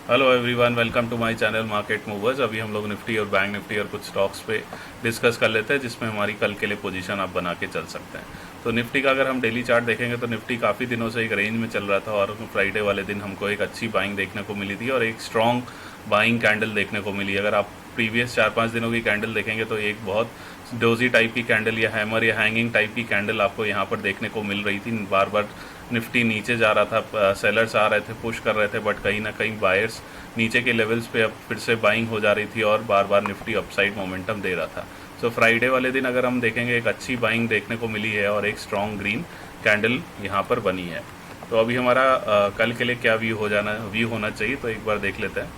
Hello everyone, welcome to my channel market movers. अभी हम लोग निफ्टी और बैंक निफ्टी और कुछ स्टॉक्स पे डिस्कस कर लेते हैं जिसमें हमारी कल के लिए पोजीशन आप बना के चल सकते हैं। तो निफ्टी का अगर हम डेली चार्ट देखेंगे तो निफ्टी काफ़ी दिनों से एक रेंज में चल रहा था और फ्राइडे वाले दिन हमको एक अच्छी बाइंग देखने को मिली थी और एक स्ट्रॉन्ग बाइंग कैंडल देखने को मिली। अगर आप प्रीवियस 4-5 दिनों की कैंडल देखेंगे तो एक बहुत डोजी टाइप की कैंडल या हैमर या हैंगिंग टाइप की कैंडल आपको यहाँ पर देखने को मिल रही थी। बार बार निफ्टी नीचे जा रहा था, सेलर्स आ रहे थे, पुश कर रहे थे, बट कहीं ना कहीं बायर्स नीचे के लेवल्स पे अब फिर से बाइंग हो जा रही थी और बार बार निफ्टी अपसाइड मोमेंटम दे रहा था। सो फ्राइडे वाले दिन अगर हम देखेंगे एक अच्छी बाइंग देखने को मिली है और एक स्ट्रॉन्ग ग्रीन कैंडल यहाँ पर बनी है। तो अभी हमारा कल के लिए क्या व्यू होना चाहिए तो एक बार देख लेते हैं।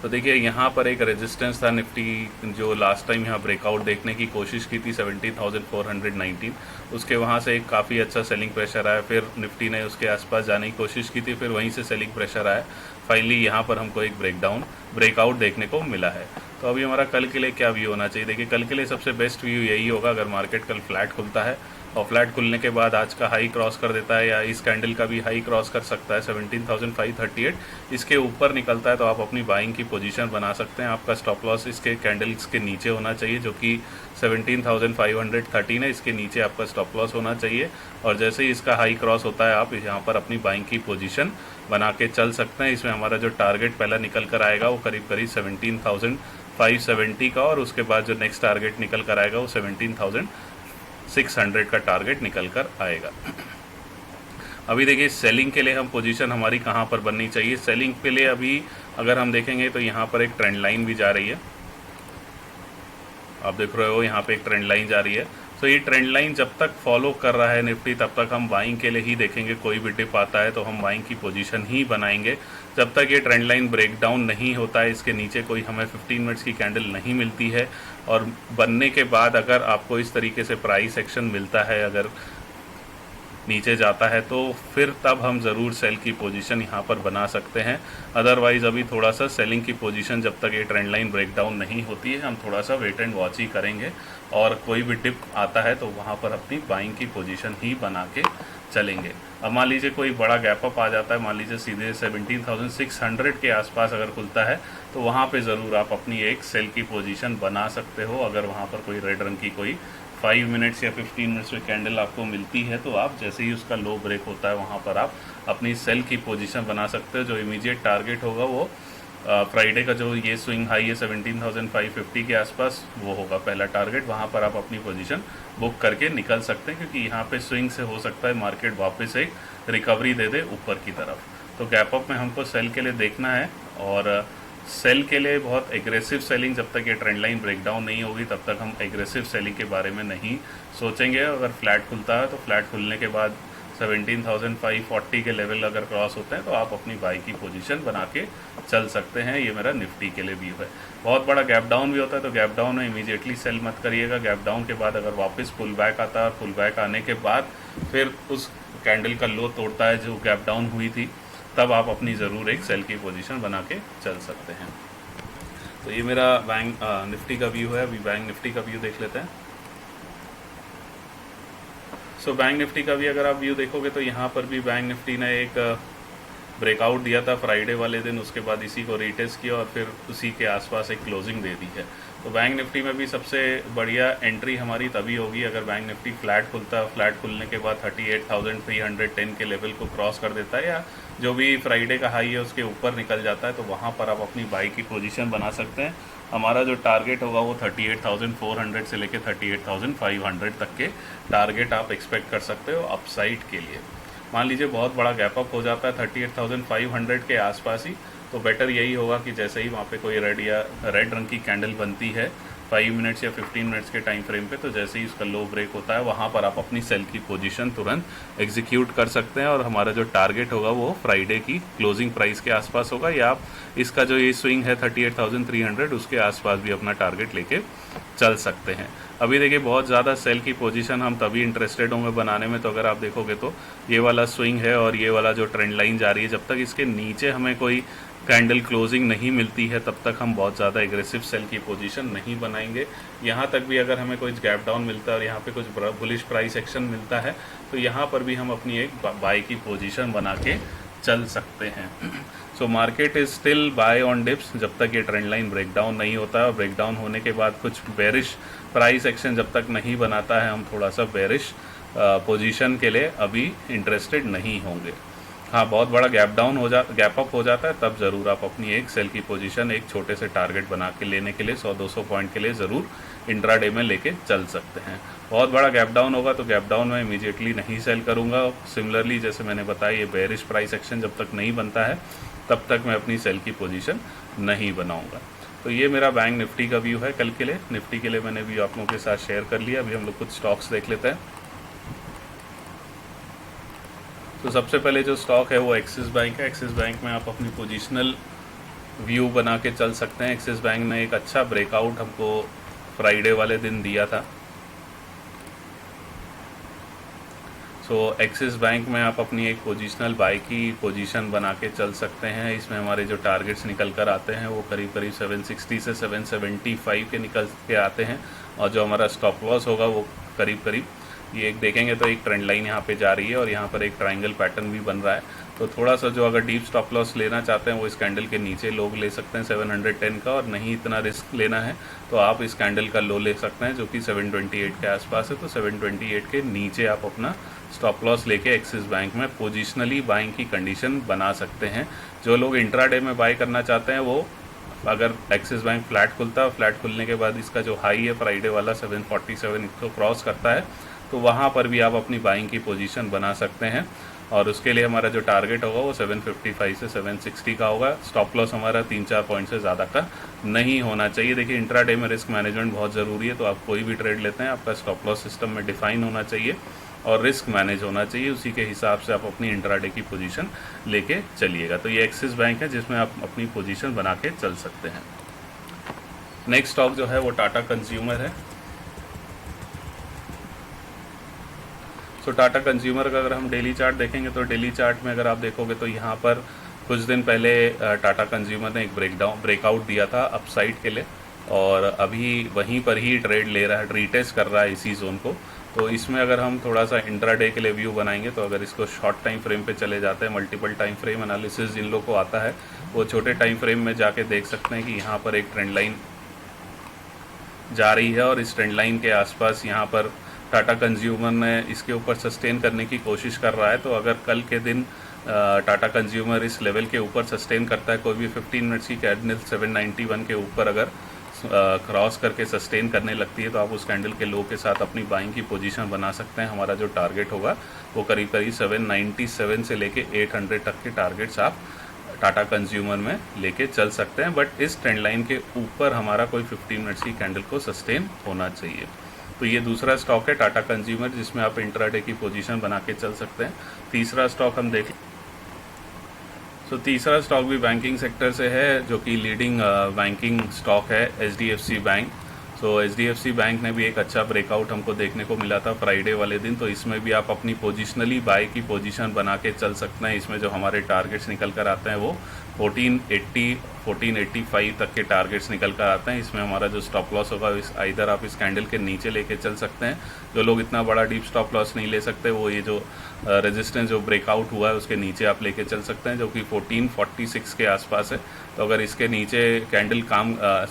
तो देखिए यहाँ पर एक रेजिस्टेंस था निफ्टी जो लास्ट टाइम यहाँ ब्रेकआउट देखने की कोशिश की थी 17,419, उसके वहाँ से एक काफ़ी अच्छा सेलिंग प्रेशर आया। फिर निफ्टी ने उसके आसपास जाने की कोशिश की थी, फिर वहीं से सेलिंग प्रेशर आया। फाइनली यहाँ पर हमको एक ब्रेकआउट देखने को मिला है। तो अभी हमारा कल के लिए क्या व्यू होना चाहिए? देखिए कल के लिए सबसे बेस्ट व्यू यही होगा अगर मार्केट कल फ्लैट खुलता है और फ्लैट खुलने के बाद आज का हाई क्रॉस कर देता है या इस कैंडल का भी हाई क्रॉस कर सकता है 17,538, इसके ऊपर निकलता है तो आप अपनी बाइंग की पोजीशन बना सकते हैं। आपका स्टॉप लॉस इसके कैंडल्स के नीचे होना चाहिए जो कि 17,513 है, इसके नीचे आपका स्टॉप लॉस होना चाहिए। और जैसे ही इसका हाई क्रॉस होता है आप यहाँ पर अपनी बाइंग की पोजीशन बना के चल सकते हैं। इसमें हमारा जो टारगेट पहला निकल कर आएगा वो करीब 17,570 का, और उसके बाद जो नेक्स्ट टारगेट निकल कर आएगा वो 17,600 का टारगेट निकल कर आएगा। अभी देखिए सेलिंग के लिए हम पोजीशन हमारी कहाँ पर बननी चाहिए। सेलिंग के लिए अभी अगर हम देखेंगे तो यहाँ पर एक ट्रेंड लाइन भी जा रही है, आप देख रहे हो यहाँ पे एक ट्रेंड लाइन जा रही है। तो ये ट्रेंड लाइन जब तक फॉलो कर रहा है निफ्टी तब तक हम बाइंग के लिए ही देखेंगे। कोई भी डिप आता है तो हम बाइंग की पोजीशन ही बनाएंगे। जब तक ये ट्रेंड लाइन ब्रेक डाउन नहीं होता है, इसके नीचे कोई हमें 15 मिनट्स की कैंडल नहीं मिलती है और बनने के बाद अगर आपको इस तरीके से प्राइस एक्शन मिलता है, अगर नीचे जाता है तो फिर तब हम ज़रूर सेल की पोजीशन यहाँ पर बना सकते हैं। अदरवाइज़ अभी थोड़ा सा सेलिंग की पोजीशन जब तक ये ट्रेंड लाइन ब्रेक डाउन नहीं होती है हम थोड़ा सा वेट एंड वॉच ही करेंगे और कोई भी डिप आता है तो वहाँ पर अपनी बाइंग की पोजीशन ही बना के चलेंगे। अब मान लीजिए कोई बड़ा गैप अप आ जाता है, मान लीजिए सीधे 17,600 के आसपास अगर खुलता है तो वहाँ पे ज़रूर आप अपनी एक सेल की पोजीशन बना सकते हो। अगर वहाँ पर कोई रेड रंग की कोई 5 मिनट्स या 15 मिनट्स में कैंडल आपको मिलती है तो आप जैसे ही उसका लो ब्रेक होता है वहाँ पर आप अपनी सेल की पोजीशन बना सकते हो। जो इमीडिएट टारगेट होगा वो फ्राइडे का जो ये स्विंग हाई है 17,550 के आसपास, वो होगा पहला टारगेट। वहाँ पर आप अपनी पोजीशन बुक करके निकल सकते हैं क्योंकि यहाँ पे स्विंग से हो सकता है मार्केट वापस एक रिकवरी दे दे ऊपर की तरफ। तो गैप अप में हमको सेल के लिए देखना है और सेल के लिए बहुत एग्रेसिव सेलिंग जब तक ये ट्रेंड लाइन ब्रेकडाउन नहीं होगी तब तक हम एग्रेसिव सेलिंग के बारे में नहीं सोचेंगे। अगर फ्लैट खुलता है तो फ्लैट खुलने के बाद 17,540 के लेवल अगर क्रॉस होते हैं तो आप अपनी बाई की पोजीशन बना के चल सकते हैं। ये मेरा निफ्टी के लिए व्यू है। बहुत बड़ा गैप डाउन भी होता है तो गैप डाउन में इमीडिएटली सेल मत करिएगा। गैप डाउन के बाद अगर वापस पुल बैक आता है और पुल बैक आने के बाद फिर उस कैंडल का लो तोड़ता है जो गैप डाउन हुई थी, तब आप अपनी ज़रूर एक सेल की पोजीशन बना के चल सकते हैं। तो ये मेरा बैंक निफ्टी का व्यू है। अभी बैंक निफ्टी का व्यू देख लेते हैं। सो बैंक निफ्टी का भी अगर आप व्यू देखोगे तो यहाँ पर भी बैंक निफ्टी ने एक ब्रेकआउट दिया था फ्राइडे वाले दिन, उसके बाद इसी को रीटेस्ट किया और फिर उसी के आसपास एक क्लोजिंग दे दी है। तो बैंक निफ्टी में भी सबसे बढ़िया एंट्री हमारी तभी होगी अगर बैंक निफ्टी फ्लैट खुलता है। फ्लैट खुलने के बाद 38,310 के लेवल को क्रॉस कर देता है या जो भी फ्राइडे का हाई है उसके ऊपर निकल जाता है तो वहाँ पर आप अपनी बाई की पोजीशन बना सकते हैं। हमारा जो टारगेट होगा वो 38,400 से लेकर 38,500 तक के टारगेट आप एक्सपेक्ट कर सकते हो अपसाइड के लिए। मान लीजिए बहुत बड़ा गैप अप हो जाता है 38,500 के आसपास ही, तो बेटर यही होगा कि जैसे ही वहाँ पे कोई रेड रंग की कैंडल बनती है 5 मिनट्स या 15 मिनट्स के टाइम फ्रेम पे, तो जैसे ही उसका लो ब्रेक होता है वहाँ पर आप अपनी सेल की पोजीशन तुरंत एग्जीक्यूट कर सकते हैं और हमारा जो टारगेट होगा वो फ्राइडे की क्लोजिंग प्राइस के आसपास होगा या आप इसका जो ये स्विंग है 38,300 उसके आसपास भी अपना टारगेट लेके चल सकते हैं। अभी देखिए बहुत ज़्यादा सेल की पोजीशन हम तभी इंटरेस्टेड होंगे बनाने में तो अगर आप देखोगे तो ये वाला स्विंग है और ये वाला जो ट्रेंड लाइन जा रही है, जब तक इसके नीचे हमें कोई कैंडल क्लोजिंग नहीं मिलती है तब तक हम बहुत ज़्यादा एग्रेसिव सेल की पोजीशन नहीं बनाएंगे। यहाँ तक भी अगर हमें कोई गैप डाउन मिलता है और यहाँ पे कुछ बुलिश प्राइस एक्शन मिलता है तो यहाँ पर भी हम अपनी एक बाई की पोजीशन बना के चल सकते हैं। So market is still buy on dips जब तक ये ट्रेंड लाइन ब्रेकडाउन नहीं होता है, और ब्रेकडाउन होने के बाद कुछ बेरिश प्राइस एक्शन जब तक नहीं बनाता है, हम थोड़ा सा बेरिश पोजीशन के लिए अभी इंटरेस्टेड नहीं होंगे। हाँ, बहुत बड़ा गैप अप हो जाता है, तब ज़रूर आप अपनी एक सेल की पोजीशन एक छोटे से टारगेट बना के लेने के लिए 100-200 पॉइंट के लिए ज़रूर इंट्राडे में लेके चल सकते हैं। बहुत बड़ा गैप डाउन होगा तो गैप डाउन में इमीडिएटली नहीं सेल करूँगा। सिमिलरली जैसे मैंने बताया, ये बेरिश प्राइस एक्शन जब तक नहीं बनता है तब तक मैं अपनी सेल की पोजीशन नहीं बनाऊँगा। तो ये मेरा बैंक निफ्टी का व्यू है कल के लिए। निफ्टी के लिए मैंने व्यू आप लोगों के साथ शेयर कर लिया। अभी हम लोग कुछ स्टॉक्स देख लेते हैं। तो सबसे पहले जो स्टॉक है वो एक्सिस बैंक है। एक्सिस बैंक में आप अपनी पोजीशनल व्यू बना के चल सकते हैं। एक्सिस बैंक ने एक अच्छा ब्रेकआउट हमको फ्राइडे वाले दिन दिया था। सो एक्सिस बैंक में आप अपनी एक पोजीशनल बाई की पोजीशन बना के चल सकते हैं। इसमें हमारे जो टारगेट्स निकल कर आते हैं वो करीब करीब 760 से 775 के निकल के आते हैं, और जो हमारा स्टॉप लॉस होगा वो करीब करीब ये एक देखेंगे तो एक ट्रेंड लाइन यहाँ पे जा रही है और यहाँ पर एक ट्रायंगल पैटर्न भी बन रहा है। तो थोड़ा सा जो अगर डीप स्टॉप लॉस लेना चाहते हैं वो इस कैंडल के नीचे लोग ले सकते हैं 710 का, और नहीं इतना रिस्क लेना है तो आप इस कैंडल का लो ले सकते हैं जो कि 728 के आसपास है। तो 728 के नीचे आप अपना स्टॉप लॉस लेके एक्सिस बैंक में पोजिशनली बाइंग की कंडीशन बना सकते हैं। जो लोग इंट्राडे में बाई करना चाहते हैं वो, अगर एक्सिस बैंक फ्लैट खुलता है, फ्लैट खुलने के बाद इसका जो हाई है फ्राइडे वाला 747 इसको क्रॉस करता है, तो वहाँ पर भी आप अपनी बाइंग की पोजीशन बना सकते हैं। और उसके लिए हमारा जो टारगेट होगा वो 755 से 760 का होगा। स्टॉप लॉस हमारा 3-4 पॉइंट से ज़्यादा का नहीं होना चाहिए। देखिए, इंट्राडे में रिस्क मैनेजमेंट बहुत ज़रूरी है। तो आप कोई भी ट्रेड लेते हैं, आपका स्टॉप लॉस सिस्टम में डिफाइन होना चाहिए और रिस्क मैनेज होना चाहिए। उसी के हिसाब से आप अपनी इंट्राडे की पोजीशन लेके चलिएगा। तो ये एक्सिस बैंक है जिसमें आप अपनी पोजीशन बना के चल सकते हैं। नेक्स्ट स्टॉक जो है वो टाटा कंज्यूमर है। तो टाटा कंज्यूमर का अगर हम डेली चार्ट देखेंगे तो डेली चार्ट में अगर आप देखोगे तो यहाँ पर कुछ दिन पहले टाटा कंज्यूमर ने एक ब्रेकआउट दिया था अपसाइड के लिए, और अभी वहीं पर ही ट्रेड ले रहा है, रीटेस्ट कर रहा है इसी जोन को। तो इसमें अगर हम थोड़ा सा इंट्राडे के लिए व्यू बनाएंगे तो अगर इसको शॉर्ट टाइम फ्रेम पे चले जाते हैं, मल्टीपल टाइम फ्रेम एनालिसिस जिन लोग को आता है वो छोटे टाइम फ्रेम में जाके देख सकते हैं कि यहाँ पर एक ट्रेंड लाइन जा रही है और इस ट्रेंड लाइन के आसपास यहाँ पर टाटा कंज्यूमर ने इसके ऊपर सस्टेन करने की कोशिश कर रहा है। तो अगर कल के दिन टाटा कंज्यूमर इस लेवल के ऊपर सस्टेन करता है, कोई भी 15 मिनट्स की कैंडल 791 के ऊपर अगर क्रॉस करके सस्टेन करने लगती है तो आप उस कैंडल के लो के साथ अपनी बाइंग की पोजीशन बना सकते हैं। हमारा जो टारगेट होगा वो करीब करीब 797 से लेके 800 तक के टारगेट्स आप टाटा कंज्यूमर में लेके चल सकते हैं। बट इस ट्रेंड लाइन के ऊपर हमारा कोई 15 मिनट्स की कैंडल को सस्टेन होना चाहिए। तो ये दूसरा स्टॉक है टाटा कंज्यूमर जिसमें आप इंट्राडे की पोजीशन बना के चल सकते हैं। तीसरा स्टॉक हम देखें तो तीसरा स्टॉक भी बैंकिंग सेक्टर से है, जो कि लीडिंग बैंकिंग स्टॉक है HDFC बैंक। सो HDFC बैंक ने भी एक अच्छा ब्रेकआउट हमको देखने को मिला था फ्राइडे वाले दिन। तो इसमें भी आप अपनी पोजिशनली बाई की पोजीशन बना के चल सकते हैं। इसमें जो हमारे टारगेट्स निकल कर आते हैं वो 1480 1485 तक के टारगेट्स निकल कर आते हैं। इसमें हमारा जो स्टॉप लॉस होगा इधर आप इस कैंडल के नीचे लेके चल सकते हैं। जो लोग इतना बड़ा डीप स्टॉप लॉस नहीं ले सकते वो ये जो रेजिस्टेंस जो ब्रेकआउट हुआ है उसके नीचे आप लेके चल सकते हैं, जो कि 1446 के आसपास है। तो अगर इसके नीचे कैंडल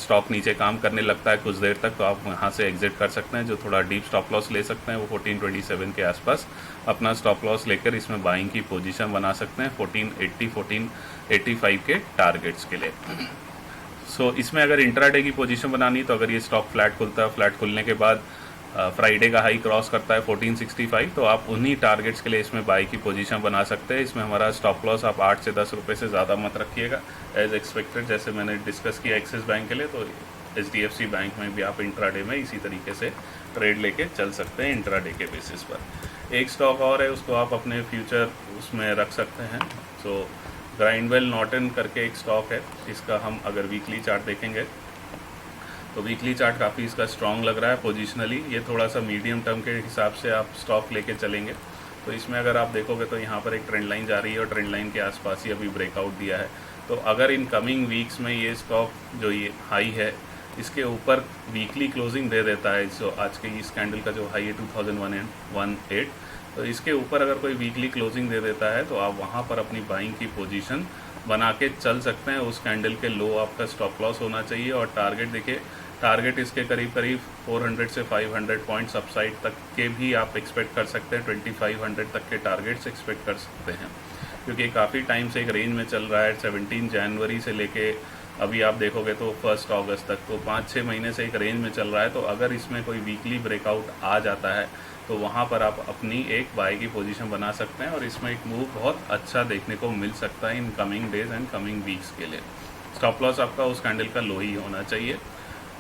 स्टॉक नीचे काम करने लगता है कुछ देर तक तो आप यहाँ से एग्जिट कर सकते हैं। जो थोड़ा डीप स्टॉप लॉस ले सकते हैं वो 1427 के आसपास अपना स्टॉप लॉस लेकर इसमें बाइंग की पोजीशन बना सकते हैं 1480 1485 के टारगेट्स के लिए। सो इसमें अगर इंट्राडे की पोजीशन बनानी तो अगर ये स्टॉक फ्लैट खुलता है, फ्लैट खुलने के बाद फ्राइडे का हाई क्रॉस करता है 1465, तो आप उन्हीं टारगेट्स के लिए इसमें बाई की पोजीशन बना सकते हैं। इसमें हमारा स्टॉप लॉस आप 8 से 10 रुपये से ज़्यादा मत रखिएगा एज एक्सपेक्टेड। जैसे मैंने डिस्कस किया एक्सिस बैंक के लिए, तो HDFC बैंक में भी आप इंट्राडे में इसी तरीके से ट्रेड लेके चल सकते हैं इंट्राडे के बेसिस पर। एक स्टॉक और है, उसको आप अपने फ्यूचर उसमें रख सकते हैं। सो ग्राइंडवेल नॉर्टन करके एक स्टॉक है, इसका हम अगर वीकली चार्ट देखेंगे तो वीकली चार्ट काफ़ी इसका स्ट्रॉन्ग लग रहा है पोजीशनली। ये थोड़ा सा मीडियम टर्म के हिसाब से आप स्टॉक लेके चलेंगे तो इसमें अगर आप देखोगे तो यहाँ पर एक ट्रेंड लाइन जा रही है और ट्रेंड लाइन के आसपास ही अभी ब्रेकआउट दिया है। तो अगर इन कमिंग वीक्स में ये स्टॉक जो ये हाई है इसके ऊपर वीकली क्लोजिंग दे देता है, जो आज के इस कैंडल का जो हाई है 2118, तो इसके ऊपर अगर कोई वीकली क्लोजिंग दे देता है तो आप वहाँ पर अपनी बाइंग की पोजीशन बना के चल सकते हैं। उस कैंडल के लो आपका स्टॉप लॉस होना चाहिए, और टारगेट देखिए, टारगेट इसके करीब करीब 400 से 500 पॉइंट्स अपसाइड तक के भी आप एक्सपेक्ट कर सकते हैं। 2500 तक के टारगेट्स एक्सपेक्ट कर सकते हैं, क्योंकि काफ़ी टाइम से एक रेंज में चल रहा है। 17 जनवरी से लेके अभी आप देखोगे तो 1 अगस्त तक, तो 5-6 महीने से एक रेंज में चल रहा है। तो अगर इसमें कोई वीकली ब्रेकआउट आ जाता है तो वहाँ पर आप अपनी एक बाय की पोजीशन बना सकते हैं, और इसमें एक मूव बहुत अच्छा देखने को मिल सकता है in coming days and coming weeks के लिए। स्टॉप लॉस आपका उस कैंडल का लो ही होना चाहिए,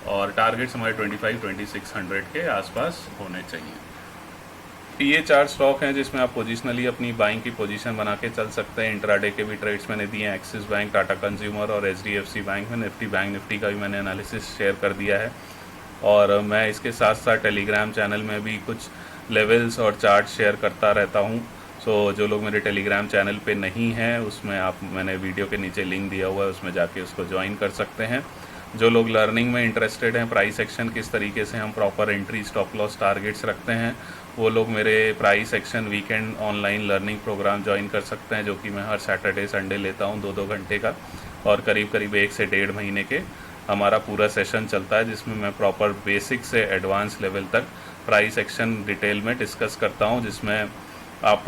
और टारगेट्स हमारे 25-2600 के आसपास होने चाहिए। ये 4 स्टॉक हैं जिसमें आप पोजिशनली अपनी बाइंग की पोजीशन बना के चल सकते हैं। इंट्राडे के भी ट्रेड्स मैंने दिए हैं, एक्सिस बैंक, टाटा कंज्यूमर और HDFC बैंक में। निफ्टी बैंक निफ्टी का भी मैंने एनालिसिस शेयर कर दिया है, और मैं इसके साथ साथ टेलीग्राम चैनल में भी कुछ लेवल्स और चार्ट शेयर करता रहता हूँ। सो जो लोग मेरे टेलीग्राम चैनल पे नहीं हैं, उसमें आप, मैंने वीडियो के नीचे लिंक दिया हुआ है, उसमें जाके उसको ज्वाइन कर सकते हैं। जो लोग लर्निंग में इंटरेस्टेड हैं, प्राइस एक्शन किस तरीके से हम proper entry stop loss targets रखते हैं, वो लोग मेरे price action weekend online learning programme join कर सकते हैं, जो कि मैं हर सैटरडे संडे लेता हूँ 2-2 घंटे का, और करीब करीब 1 से 1.5 महीने के हमारा पूरा सेशन चलता है, जिसमें मैं प्रॉपर बेसिक से एडवांस लेवल तक प्राइस एक्शन डिटेल में डिस्कस करता हूँ, जिसमें आप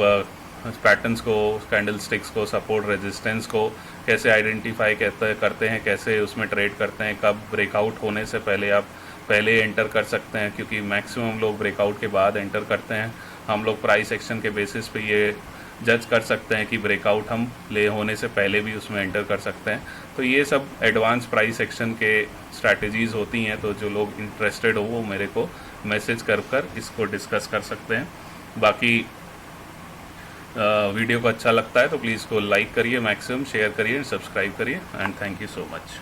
पैटर्न्स को, कैंडल स्टिक्स को, सपोर्ट रेजिस्टेंस को कैसे आइडेंटिफाई करते हैं, कैसे उसमें ट्रेड करते हैं, कब ब्रेकआउट होने से पहले आप पहले एंटर कर सकते हैं, क्योंकि मैक्सिमम लोग ब्रेकआउट के बाद एंटर करते हैं। हम लोग प्राइस एक्शन के बेसिस पे ये जज कर सकते हैं कि ब्रेकआउट हम ले होने से पहले भी उसमें एंटर कर सकते हैं। तो ये सब एडवांस प्राइस एक्शन के स्ट्रैटेजीज़ होती हैं, तो जो लोग इंटरेस्टेड हो वो मेरे को मैसेज कर इसको डिस्कस कर सकते हैं। बाकी वीडियो को अच्छा लगता है तो प्लीज़ को लाइक करिए, मैक्सिमम शेयर करिए, सब्सक्राइब करिए, and thank you so much.